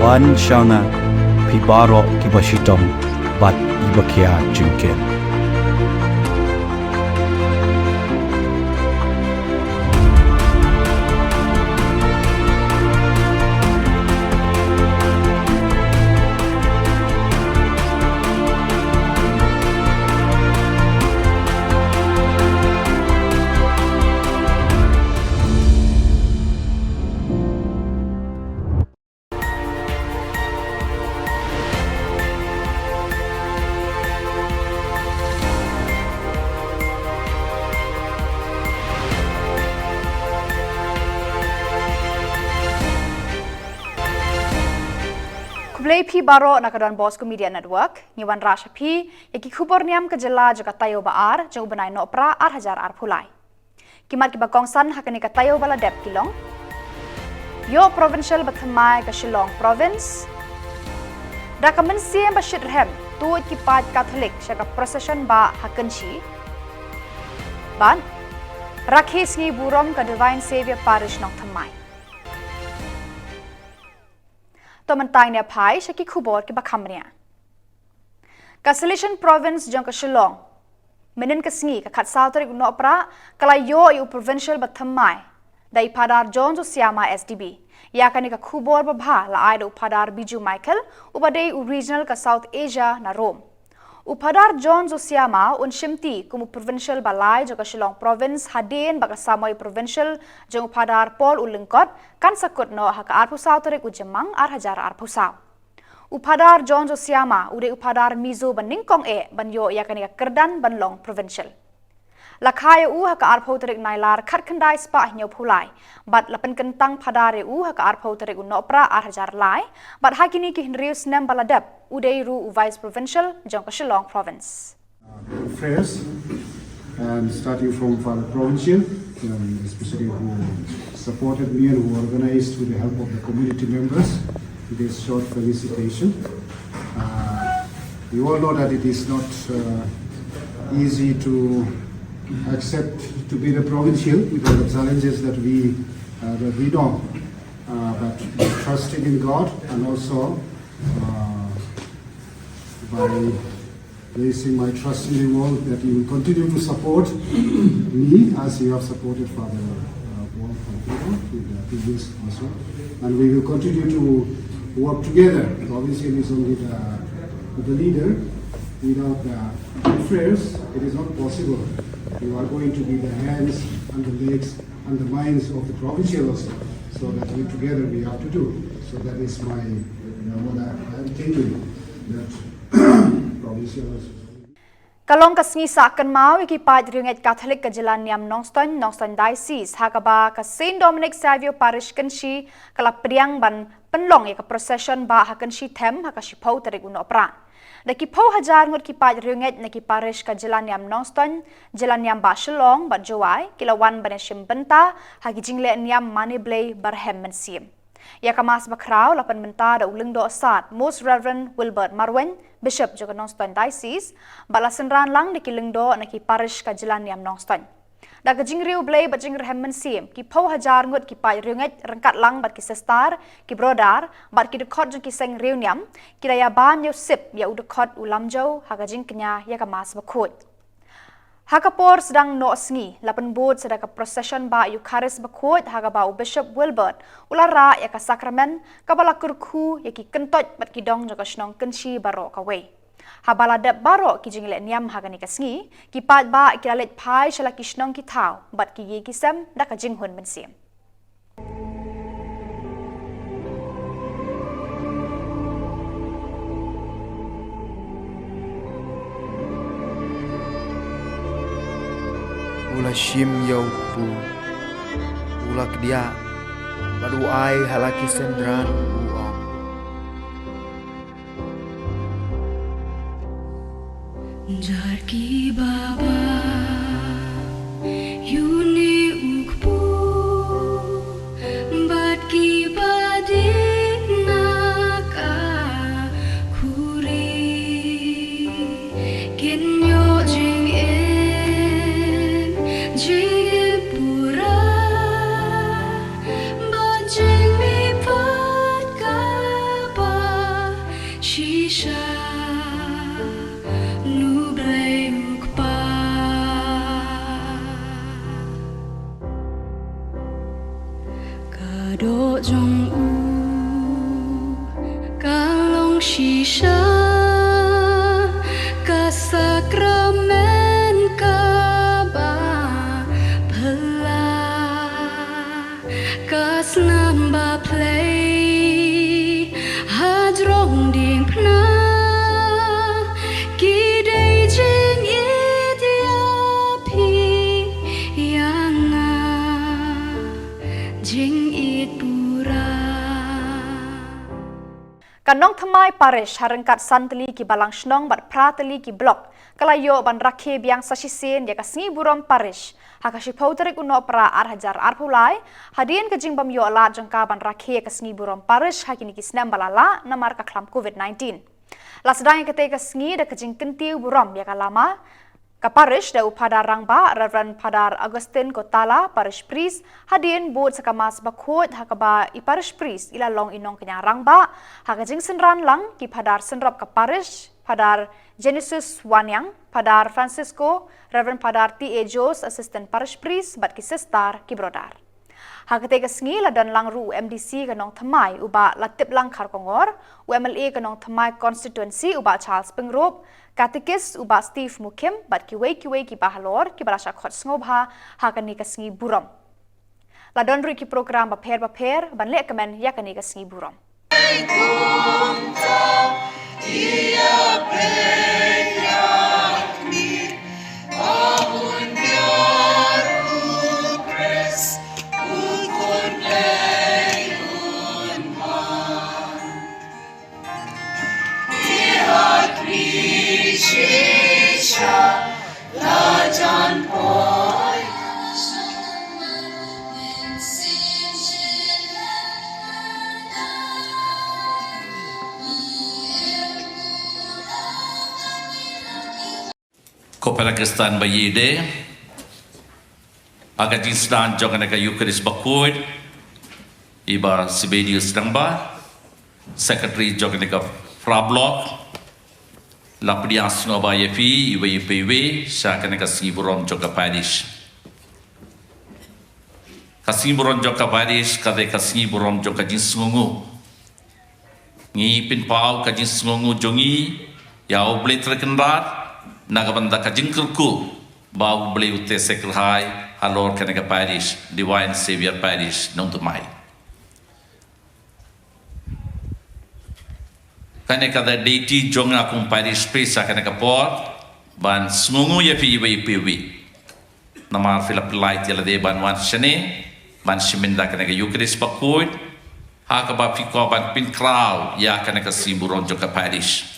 wan shanga pi baro ki bashitong bat ibakia jingken. Play P baro nakadon Bosco Media Network, Niwan Rasha P, yaki kubor niam ke jela juga tayo baar, jauh benai no pra ar hajar ar pulai. Kimat ki bakongsan hakani ka tayo bala dep kilong. Yo provincial bathamai ke Shillong province. Dakamen siem bashit rehem, tuut ki pat Catholic syaka procession ba hakanshi. Ban, rakhis ngi burom ke Divine Savior Parish nong thamai. Tomentang ne pai syaki kubor ki bakamnya. Ka Silesian province jong ka Shillong. Menen ka sngi ka khat sautori no pra kala yo yu provincial bathamai. Dai padar John Josiama SDB. Ya kani ka kubor babha la ai do padar Biju Michael ubadei u regional ka South Asia na Rome. Upadar John Josiama un shimti kumu provincial balai jong ka Shillong province hadin baka Samoy provincial jong upadar Paul ulengkot kan sakut no haka arpusau terik ujemang ar hajar arpusau. Upadar John Josiama ude upadar Mizo baningkong banyo yakani ka Kerdan banlong provincial. Lakhaya haka arpau terik nailar khat kendai spa nyo pulai bat lapen kentang padare haka arpau terik unopra ar hajar lai bat hakini ki hinrius nem baladap ude ru vice provincial jong ka Shillong province. Prayers and starting from Father Provincial, especially who supported me and who organized with the help of the community members this short felicitation. We all know that it is not easy to accept to be the provincial with all the challenges that we know, but trusting in God and also by placing my trust in you all that you will continue to support me as you have supported Father Paul with the previous also, and we will continue to work together. Provincial is only the leader. Without the prayers, it is not possible. You are going to be the hands and the legs and the minds of the provincial also. So that we together we have to do. So that is my what I am thinking that provincial also. Kalong kasngi sakan mau iki pad ringet Catholic ke jalan niam Nongston Diocese hakaba ka Saint Dominic Savio Parish kanshi kala priang ban penlong ya ka procession ba hakanshi them hakashipau tarik uno pran. Daki pau hajar ngut ki pad ringet na ki parish ka jalan niam Nongston jalan niam ba Shillong ba Jowai kilawan baneshim benta hagi jingle niam Maniblay barhem mensim. Ya kamas bakrau lapan menta da uleng do asat Most Reverend Wilbert Marwen Bishop juga Nongston Diocese balasan ran lang di kileng do na ki parish ka jalan niam Nongston. Da ka jingriu blay ba jingr hem mensim ki pau hajar ngut ki pai ringet rengkat lang bat ki sestar ki brodar bat ki dekot jeng ki seng riu niam ki daya ban yo sip ya udekot ulam jau haga jing kenya ya kamas bakut. Hakapor sedang no sngi lapan bod sedaka procession ba Eucharis bakut haga ba Bishop Wilbert ulara ya ka sakramen kabala kurku ya ki kentot bat ki dong jaka snong kenshi baro ka we. Habala dep baro ki jingle niam haga ni ka sngi ki pat ba ki lalet pai shala ki snong ki tau bat ki ye ki sem da ka jing hun mensim. Ula shim yau pu ula kedia padu ai halaki sendran uang jar ki baba yuni ukpu bat ki badina ka khuri kinyo jing Jigipura, but Jimmy Pat do jong u kalong shisha ka sakramen ka ba phala ka snamba play hadrong ding pna ki dei jing idia pi yana jing it pura Kanong thamai parish harengkat santeli ki balang shnong bat prateli ki blok kalayo ban rakhe biang sasisen ya kasngi burom parish hakashi pauterik uno pra arhajar arpulai hadien ke jingbam yo ala jangka ban rakhe kasngi burom parish hakini ki snam balala namar ka klam covid-19 lasdang ke te kasngi da kejing kentiu burom ya kalama ka parish da upadar rangba Reverend Padar Agustin Kotala parish priest hadien bot sakamas bakhot hakaba I parish priest ila long inong kanya rangba hakajing senran lang ki padar senrop ka parish Padar Genesis Wanyang Padar Francisco Reverend Padar T.A. Jos assistant parish priest bat ki sister ki brodar hakate kasngi la dan lang ru MDC kanong thamai uba latip lang kharkongor UMLA kanong thamai constituency uba Charles Pengrop katikis uba Steve Mukim bat ki wei ki bahalor ki balasha khot ngobha hakani kasngi burom la don ru ki program ba pher ban le kamen yakani kasngi burom Kopera Kristan Bayide agak jinsdan jangan agak Eucharis Bakuid iba Sibelius Nangba Secretary jangan agak Frablok Lapdias Ngoba Yepi iba IPW syakan agak Siburom Joka Parish Kasiburom Joka Parish kade Kasiburom Joka Jinsngungu ngi pinpau Jinsngungu jongi yau boleh terkendat Nagabanda ka jingkerku bau beli ute sekelhai halor kanega parish Divine Savior Parish nong tumai kanega da deity jonga kum parish pesa kanega port ban smungu ya pi nama filap light yala de ban wan shane ban shiminda kanega Eucharist bakuid hakaba fiko ban pin crowd ya kanega siburon joka parish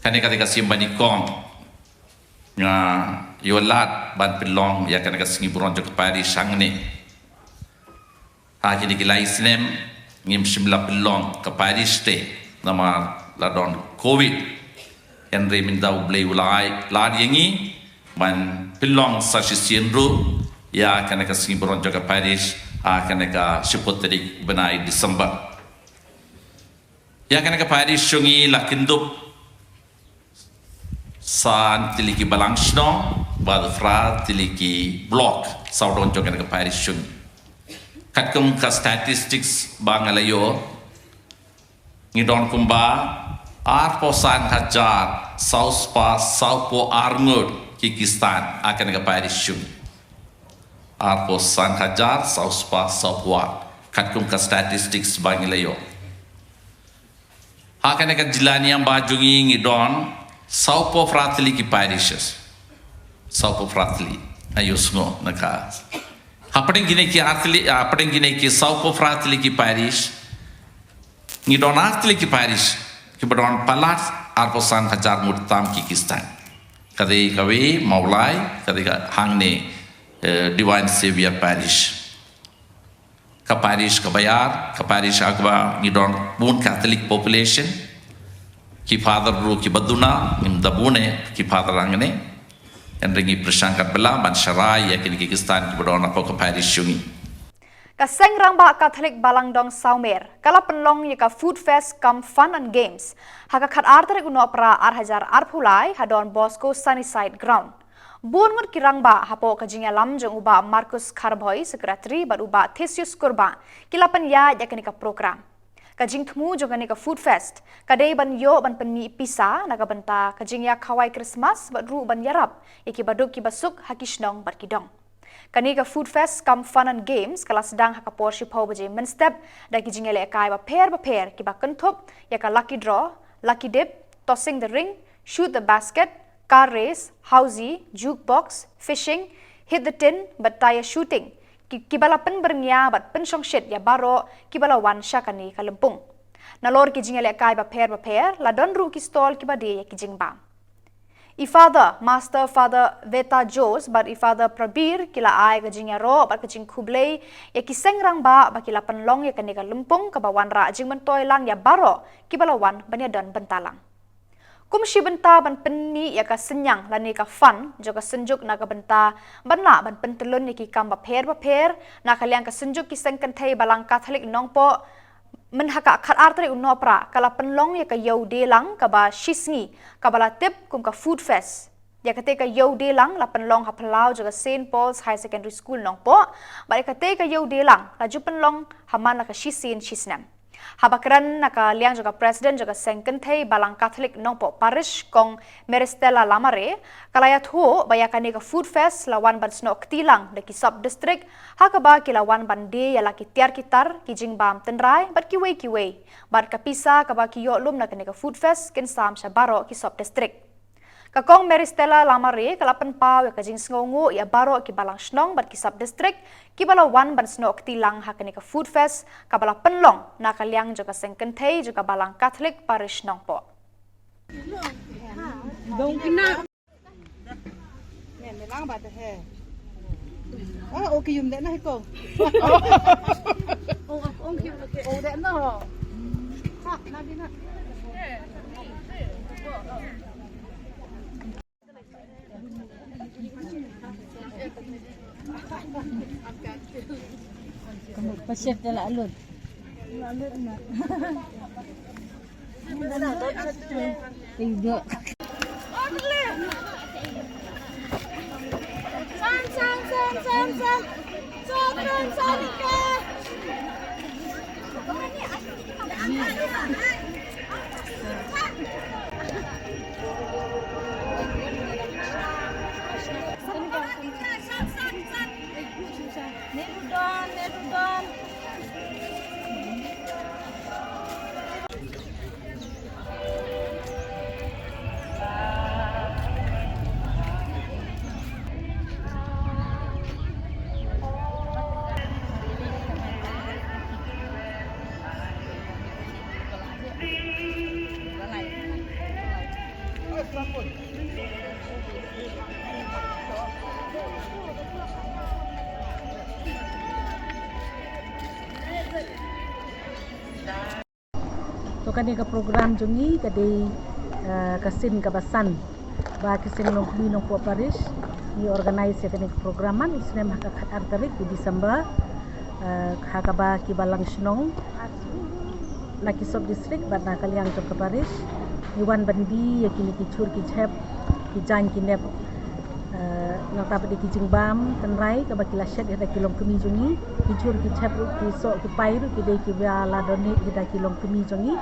kaneka tika simbani kong nga yolat ban pilong ya kaneka singi buron jok pari sangne haji dikilai sinem ngim simla pilong ke pari ste nama ladon covid henry mindau blay ulai lad yangi ban pilong sasisien ru ya kaneka singi buron jok pari kaneka sipotrik benai Desember ya kaneka pari sungi lakindup san tiliki balangsno badfra tiliki block saudon jogan ke parishun katkum ka statistics bangalayo ngidon kumba arposan hajar sauspa saupo arngud kikistan akan ke parishun arposan hajar sauspa saupo katkum ka statistics bangalayo akan ke jilani yang bajungi ngidon Saupo frateli ki parishes, saupo frateli, ayusno naka. Apeng gini ki saupo frateli ki parish, ngidon arteli ki parish, ki berdon palat arposan hajar murtam ki kistan. Kade kawe maulai, kade hangne Divine Savior Parish. Ka parish kabayar, ka parish agba ngidon bun Catholic population. Ki father ru ki baduna im dabune ki father angne en ringi persangkat bela ban syarai ya ki kistan ki bodona ko parish yungi Kaseng rangba Catholic Balangdong Saumer kala penlong ya ka food fest kam fun and games haka khat artere uno pra arhajar arpulai hadon Bosco Sunnyside ground Buon ngut kirang ba hapo kajing alam jong uba Marcus Carboy sekretari bat uba Theseus Kurba kilapan ya kanika program. Kajing temu jong kanika food fest kadai ban yo ban penmi pisa naga benta kajing ya kawai Christmas bat ru ban yarap iki baduk ki basuk hakishnong bat kidong. Kanika food fest kam fun and games kala sedang hakapor shipho baje menstep da kijing ele kai ba pair ki ba kentup ya ka lucky draw, lucky dip, tossing the ring, shoot the basket, car race, housey, jukebox, fishing, hit the tin, but tire shooting. Kibala pen bernia bat pen song shit ya baro kibala wan syakani kalempung. Nalor kijing ele kai ba pair la don ru ki stall kibade ya kijing ba. Ifada master father Veta Jos bat ifada Prabir kila ai kijing ya ro bat kijing kublei ya kiseng rang ba kila penlong ya kani kalempung kabawan ra jing mentoy lang ya baro kibala wan banya don bentalang. Kumshi benta ban penni ya ka senyang lani ka fun jo ka senjuk na ka benta banla ban pentelun ni ki kam ba pher na ka liang ka senjuk ki seng kan thai balang Catholic nongpo men haka khat artri unno pra kala penlong ya ka yau de lang ka ba shisngi ka bala tip kum ka food fest ya ka te ka yau de lang la penlong ha phalau jo ka St Paul's High Secondary School nongpo ba ka te ka yau de lang la ju penlong haman la ka shisin shisnam. Habakran naka liang juga presiden juga sengkenthei balang Catholic nongpo parish kong Meristela Lamare kalayat ho bayakani ka food fest lawan ban snok tilang deki sub district hakaba kilawan bande ya laki tiar kitar kijing bam tenrai bat kiwe bat kapisa kaba kiyo lum nakani ka food fest kin sam sabaro ki sub district. Kakong Meristela Lamare kalapan pau ya kajing sngongo ya baro ki balang snong bat ki sub district ki bala wan ban snok tilang hakani ka food fest ka bala penlong na kaliang juga sengkenthei juga balang Catholic parish nongpo. Dong kina. Ne lang ba ta he. Okay yum de na ko. Okay de na. Ha na di na. Kamu pasif dalam alun. Alun na. Tidak. Nerudon. Kani ka program jungi kadi kasin kabasan ba kising long binong po parish ni organize ya kani programan isnem hak artarik di Desember hakaba kibalang shnong laki sub district bat na kaliang jok ka parish iwan bandi ya kini kichur kichep kijan kinep nang tapet di kijing bam tenrai ka bakila shed hada kilong kemi jungi kichur kichep kisok kipairu kidai kibala donate hada kilong kemi jungi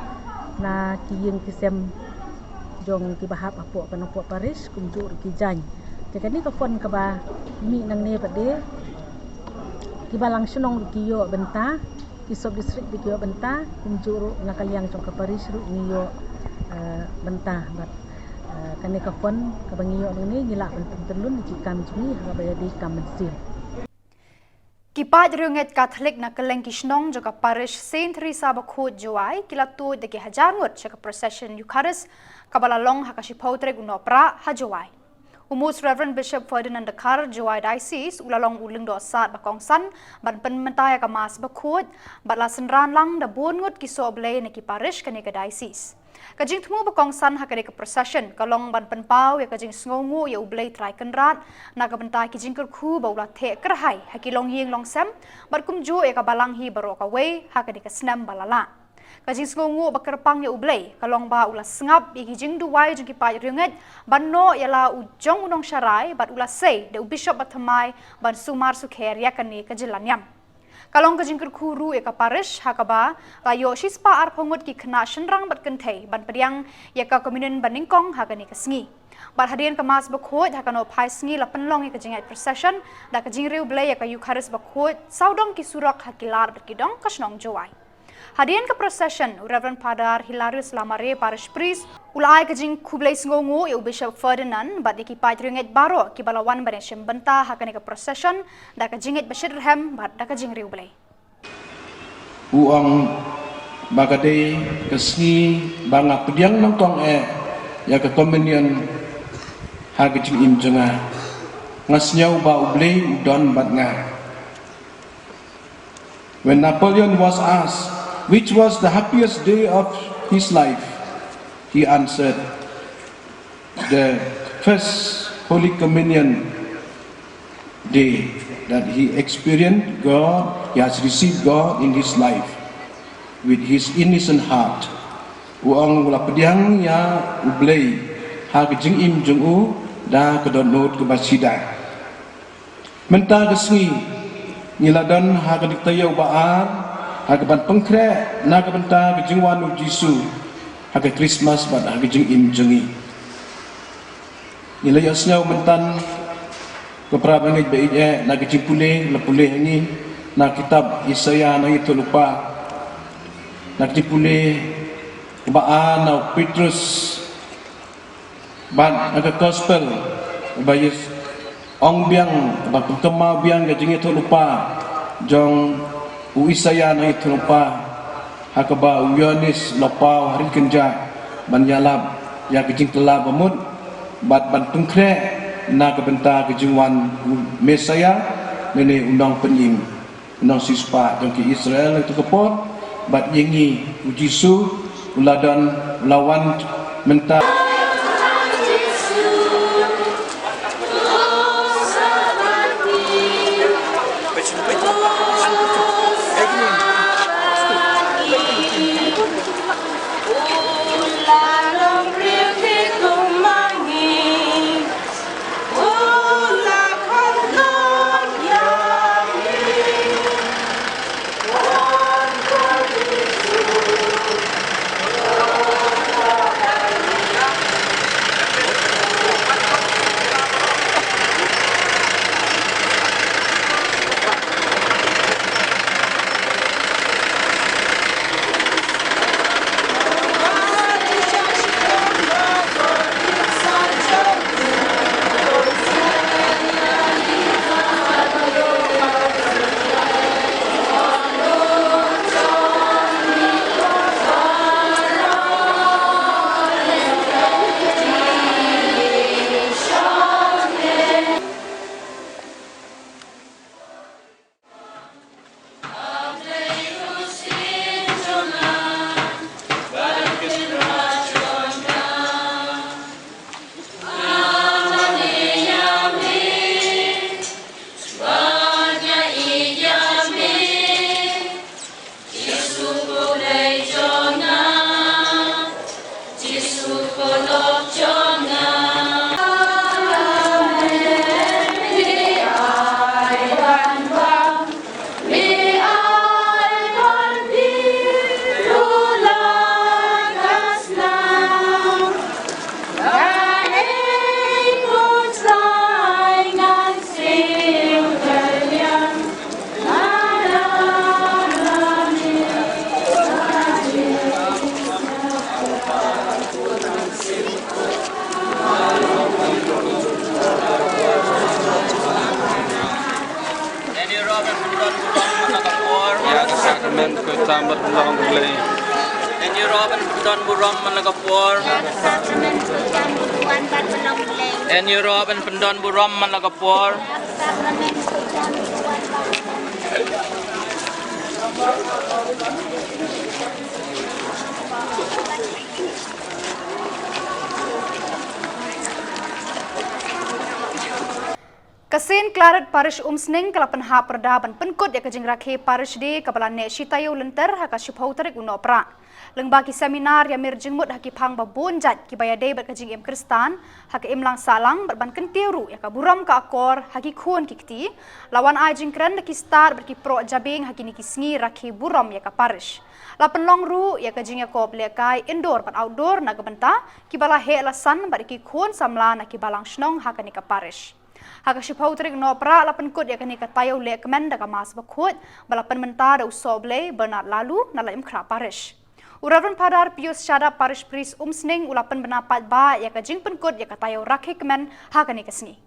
na kiyeng kisem jong kibahap apo kana po parish kumjur kijany tekani ka fon ka ba mi nang ne pade kibalang sunong kiyo benta kisob district kiyo benta kumjur na kaliang jong ka parish ru niyo benta bat kani ka fon ka bangiyo ni ngila pentelun di kam jumi ha ba di kam sir Kipat runget Catholic na keleng kisnong juga parish Saint Teresa Bakut Joai kilatu deki hajangut saka procession Eucharist kabalalong hakashipautre guno pra hajawai. Umus Reverend Bishop Ferdinand Dakar Joai Diocese ulalong uling do sat bakongsan ban penmentaya ka mas Bakut batla senran lang da bunngut kiso oblay na ki parish kanika diocese. Kajing temu bakongsan hakade ka procession kalong ban penpau ya kajing sngongu ya ublay try kenrat na ka bentai kijing kerku baula the kerhai hakilong ying long sem bat kumju ya ka balang hi baro ka wei hakade ka snam balala. Kajing sengongu bakerpang ya ublay kalong ba ulas sengap igi jing duwai jung kipai ringet banno yala ujong unong syarai bat ulas sei de bishop batamai ban sumar sukher yakani kajilanyam. Kalong kajing kerkuru ya kaparish hakaba layo shispa ar pongut ki kena shenrang bat kentai ban pediang ya ka komunen baningkong hakani kasngi. Bat hadirin kemas bakhut hakano pai sngi la penlong ya kajing procession da kajing riu blay ya ka yukaris bakhut saudong ki surak hakilar berkidong kasnong jowai. Hadirin ke procession Reverend Padar Hilarius Lamare Parish Priest ulai kajing kublai sengongu ya Bishop Ferdinand bat dikipai ringet baro ki balawan ban benta hakani ke procession da kajinget Bashirham bat da kajing riu blay. Uang bagade kesni banga pediang nongkong ya ke komenian hagajing imjenga ngasnyau ba ublay udon batnga. When Napoleon was asked which was the happiest day of his life, he answered, the first Holy Communion day that he experienced God, he has received God in his life with his innocent heart. Uang ula pediang ya ublay hagajing im jungu da kedonot kebasida. Menta kesngi niladan hagadik tayau baar hagaban pengkre nagabenta kejingwan ujisu haga Christmas bat hagajing im jengi. Nilai asnyau mentan keprabangit baik nagajing pulih ini na kitab Isaya na itu lupa nagajing pulih baan na Petrus ban aga gospel bayis ong biang ba kema biang gajing itu lupa jong Isaya na itu lupa hakaba Yohanes lopau hari kenja ban yalab ya gajing telah bamut bat ban pengkre na kebenta kejingwan Mesaya nene undang penyim undang sispa jong ki Israel itu kepot bat yengi ujisu uladan lawan menta En Europe en pendon buram man lakapor. Kasi Kasin Klaret Parish Umsning kalapan ha perdaban penkut ya kajing rakhe parish di kabalan ne shitayo lenter haka shupau tarik uno pra. Lengbaki seminar ya mirjengmut haki pang babonjat ki bayade bat kajing em Kristan haka imlang salang berban kentiru ya kaburam ka akor haki khun kikti lawan ajing kren ki star berki pro jabing haki niki sngi rakhe buram ya ka parish. Lapan long ru ya kajing ya kop lekai indoor bat outdoor na gabenta ki bala he alasan berki khun samla na ki balang snong haka nika parish. Haka shipau tarik no pra lapan kut ya kani katayo le kemenda ka mas bakut balapan mentara usoble Bernard lalu na laim kra parish. Uravan padar Pius Syada parish priest Umsning ulapan benapat ba ya kajing penkut ya katayo rakhe kemen haka ni kesni.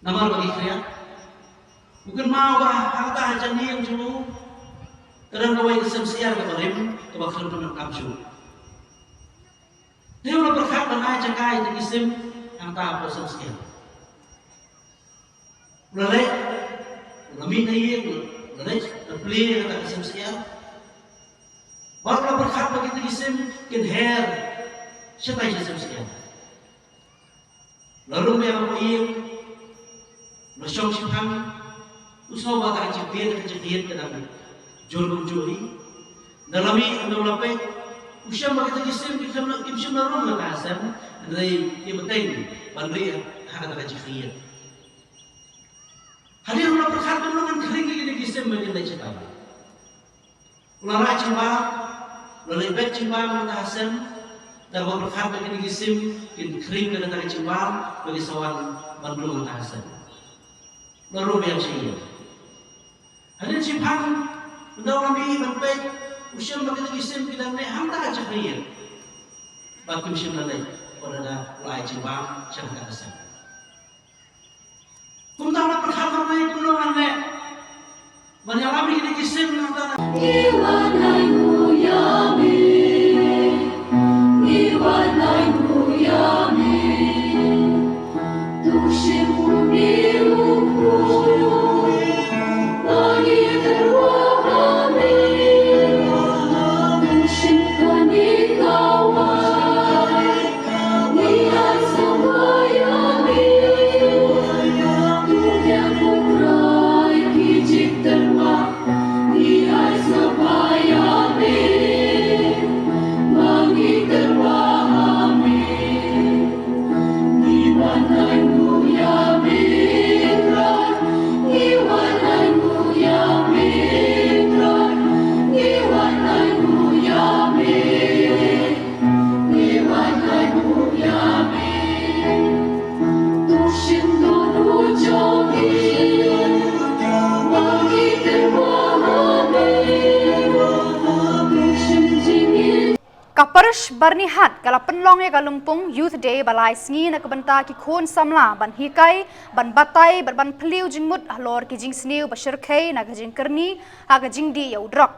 Namar bagi kalian, bukan mau harta aja ni yang jauh. Kadang kawai kesem siar ke balim, ke bakal penuh kapsu. Dia ulah berkat dengan aja kai di kesem yang tak apa kesem siar. Ulah leh, ulah minta iya, ulah leh, terpilih kata kesem siar. Barulah berkat bagi di kesem kin her, siapa yang kesem siar. Lalu yang apa iya. Nasyong sipang usaha bakal kejadian kenapa jual menjuri dalami nolape usia makita kisim kisim narum nakasan dari ibeteng bandri hak kejadian hadir ulah berkat dengan kering ini kisim menjadi cepat ulah racimba ulah ibet cimba nakasan dan berkat begini kisim kering dengan cimba bagi sawan bandung nakasan baru yang sih. Ada simpang, undang kami berpek, usia bagi kisim kita ni hamta aja kaya. Bagi kisim nanti, pada dah mulai simpang, saya kata sen. Kumtalah perkhidmatan ini kunungan ni, menyalami ini kisim nanti. Iwanai muyami, iwanai muyami, tushim miu. Kaparish Barnihat kala penlong ya kalumpung Youth Day balai sngi na kebenta ki khon samla ban hikai ban batai ban peliu jingmut halor ki jing sniu basirkai na gajing kerni ha gajing di ya udrak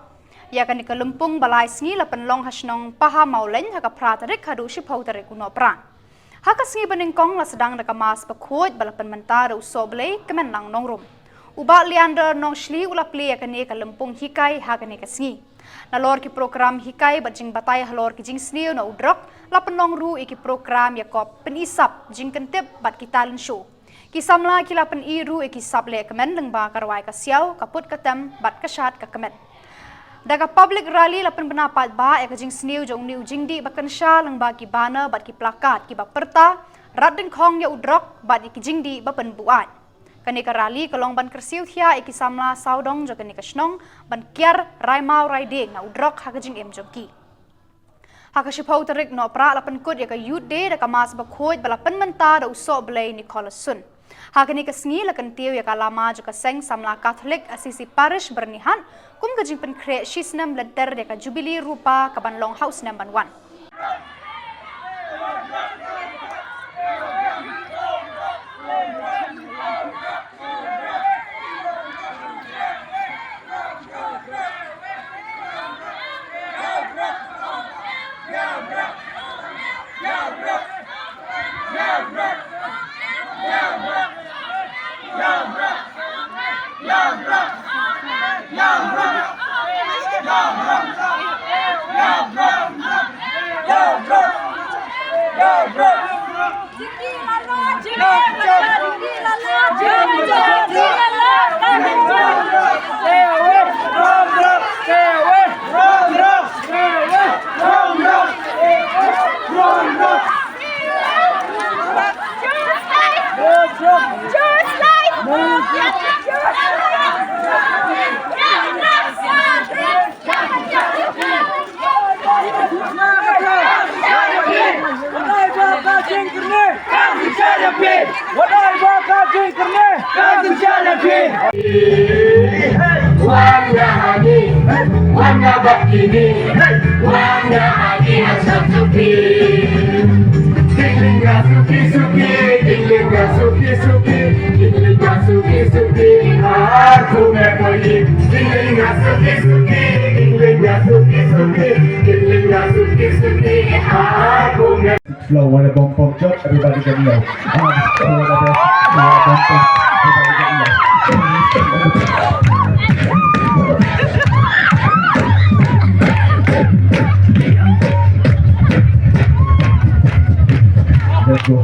ya kan di kalumpung balai sngi la penlong hasnong paha maulen ha ka pratarik hadu shipau tarik kuno pran ha ka sngi beningkong la sedang na kamas pakhuj balapan mentara usoble kemenang nongrum uba Leander nong shli ula pli ya kan ni kalumpung hikai ha kan ni kasngi nalor ki program hikai bajing batai halor ki jing sniu na udrak la penong ru iki program yakop penisap jing kentip bat kita show Kisamla kilapan iru ikisable kemen lengba karwai kasiau kaput ketem bat kesat ke kemen. Daga public rally lapan pendapat ba jing sniu jong niu jingdi bakan sha lengba ki bana bat ki plakat ki ba perta rat deng khong ya udrok bat ki jingdi ba pen buat. Kani ka rally kalong ban kersiu thia ikisamla saudong jo kani kasnong ban kiar raimau raideng na udrok hagajing em jongki. Hakashipau tarik no pra lapan kut ya ka youth day da kamas ba khoj balapan menta da usok blay Nicholas Sun. Hakani kasngi lakan tiu ya kalama jo ka seng samla Catholic Assisi Parish bernihan kum ka jing pen kre shisnam leder ya ka Jubilee rupa ka ban long house number 1. Warna begini, warna lagi asap suki. Dinglinga suki-suki, dinglinga suki-suki, dinglinga suki-suki. Aku mempunyai dinglinga suki-suki, dinglinga suki-suki, dinglinga suki-suki. Aku mempunyai. Flow, what a bomb pop job, everybody can know. Everybody can know. Let's go.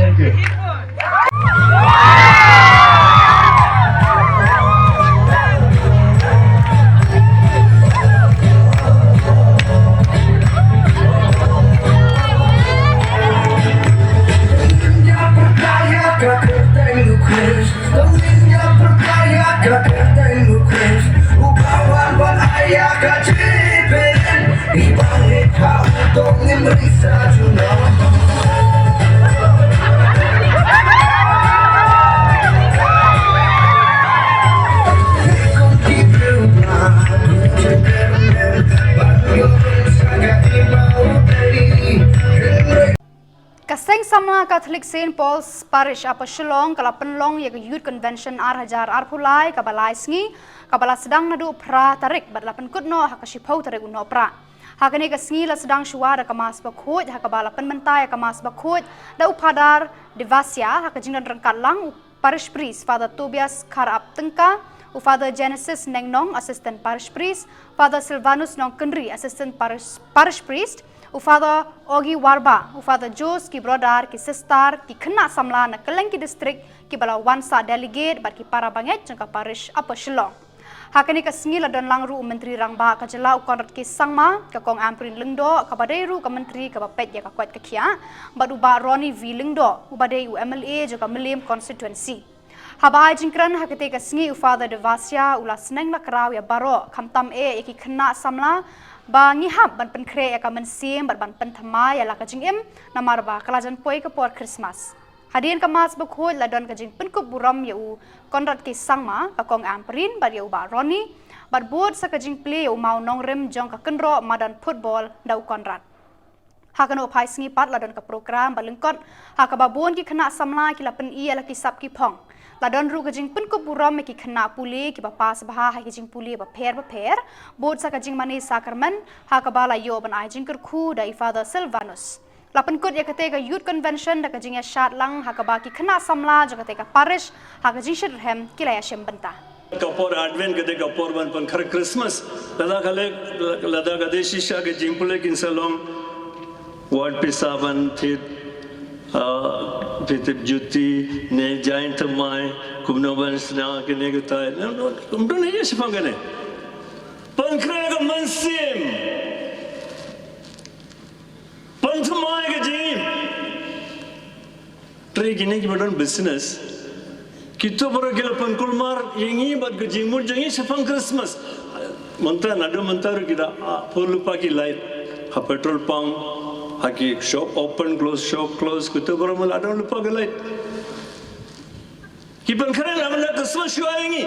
Thank you. Kaseng samla Catholic St. Paul's Parish apa Shillong kala penlong ya ke Youth Convention Hajar Arpulai kabalai sngi kabala sedang nadu pra tarik badlapan kutno hakashipau tarik uno pra. Hakani ka sngi la sedang shua da kamas bakhoj hakabala penmentai kamas bakhoj da upadar Devasya hakajingdan rengkat lang Parish Priest Father Tobias Karap Tengka Father Genesis Nengnong Assistant Parish Priest Father Silvanus Nong Kendri Assistant Parish Priest Father Ogi Warba, Father Jos ki brother ki sister ki kena samla na keleng ki district ki bala wansa delegate bat ki para banget jangka parish apa Shillong. Hakani ka sngila don langru menteri rangba ka jela ukonrat ki sangma ka kong amprin lengdo ka badairu ka menteri ka bapet ya ka kwat ka kia badu ba Ronnie V lengdo ubadai UMLA joka Melim constituency. Habai jingkran hakate ka sngi Father Devasya ula seneng la kraw ya baro kamtam ki kena samla ba ngihap ban penkre ya ka mensim ban pentama ya la ka jingim namar ba kalajan poi ka por Christmas. Hadian ka mas bakhoj la don ka jing penkup buram ya u konrat ki sangma ka kong amprin ba ya u ba Ronnie ba board sa ka jing play ya u mau nongrem jong ka kenro madan football da u konrat. Hakano pai sngi pat la don ka program ba lengkot hakababon ki kena samla ki la pen i la ki sap ki phong. Ladon ru kajing pun ko buram ki khana puli ki bapa sabha ha ki jing puli ba pher bod sa kajing mani sakarman ha kabala yo ban ai jing kur khu da Father Silvanus lapan kut ya ketika youth convention da kajing ya syat lang hakabaki kena samla jo ketika parish hakajing shirhem kilaya shembenta kapor advent kade kapor ban pan khar Christmas lada kade shisha ke jimpule kin salom ward pisaban thit Pitip Juti, ne giant mai, kumnoban sna kene gutai. No, kumdo ne yes pangane. Pankrega mansim. Panthmai ke jim. Try kene ki badan business. Kito boro gila pankulmar yengi bad ke jimur jangi sepang Christmas. Mantra nado mantra kita polupa ki light, ha petrol pump. Haki shop open shop close kutu baru mula ada lupa gelait. Kipan keren amna Christmas show ayengi.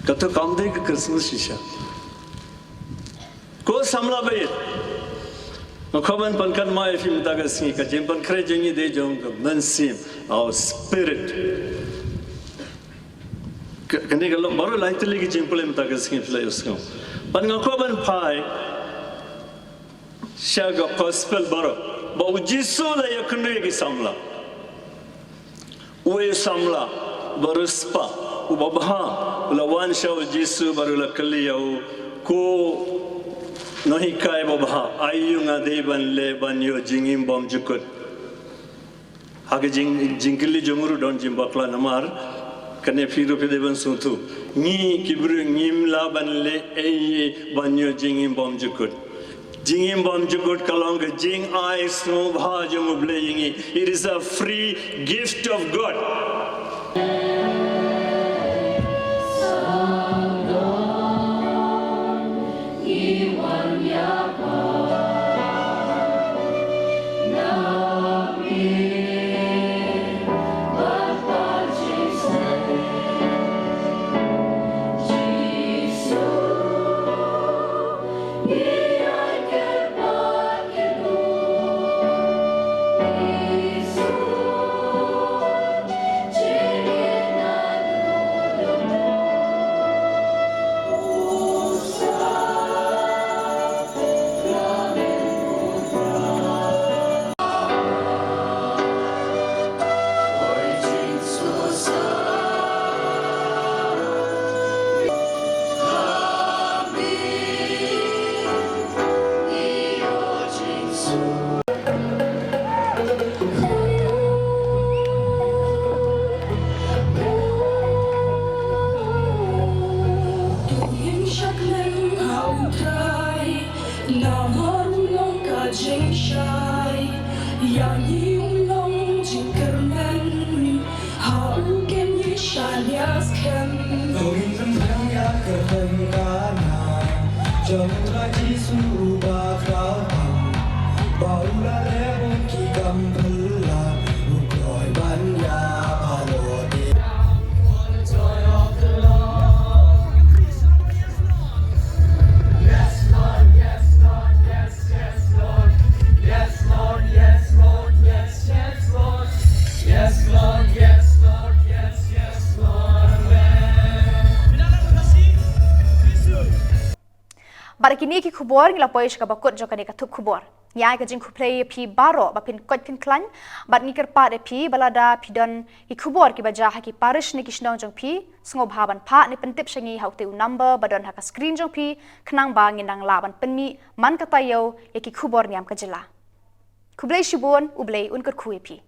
Kata kam deh ke Christmas shisha. Ko samla bayar. Ngkaban pankan mai fi mutaga singi ka jempan keren jengi deh jong mansim our spirit. Kene kalau baru light lagi jempol mutaga singi filai usno. Pan ngkaban pai Shaga gospel baro, ba ujiso la yakune ki samla, uwe samla baruspa, ubabha, ulawan shau ujiso baru la kaliyau ko nahi kai babha, ayunga deban le banyo jingim bom jukut, hage jingkili jomuru don jimbakla namar, kane firu pedeban suntu, ni kibru ngimla ban le eye banyo jingim bom jukut. Jingim bom jukut kalong ke jing ai snow bha jong ublayingi. It is a free gift of God. Kini ki kubor ngila poish ka bakut jo kani ka thup kubor ya ka jing kuplay phi baro ba pin kot kin klan bat ni kerpa de phi balada pidon ki kubor ki baja ha ki parish ni kishnong jong phi sngo bhaban pha ni pentip shangi haute number badon ha ka screen jong phi khnang ba nginang laban penmi man ka tayo ya ki kubor niam ka jila kublay shibon ublay unkar khuye phi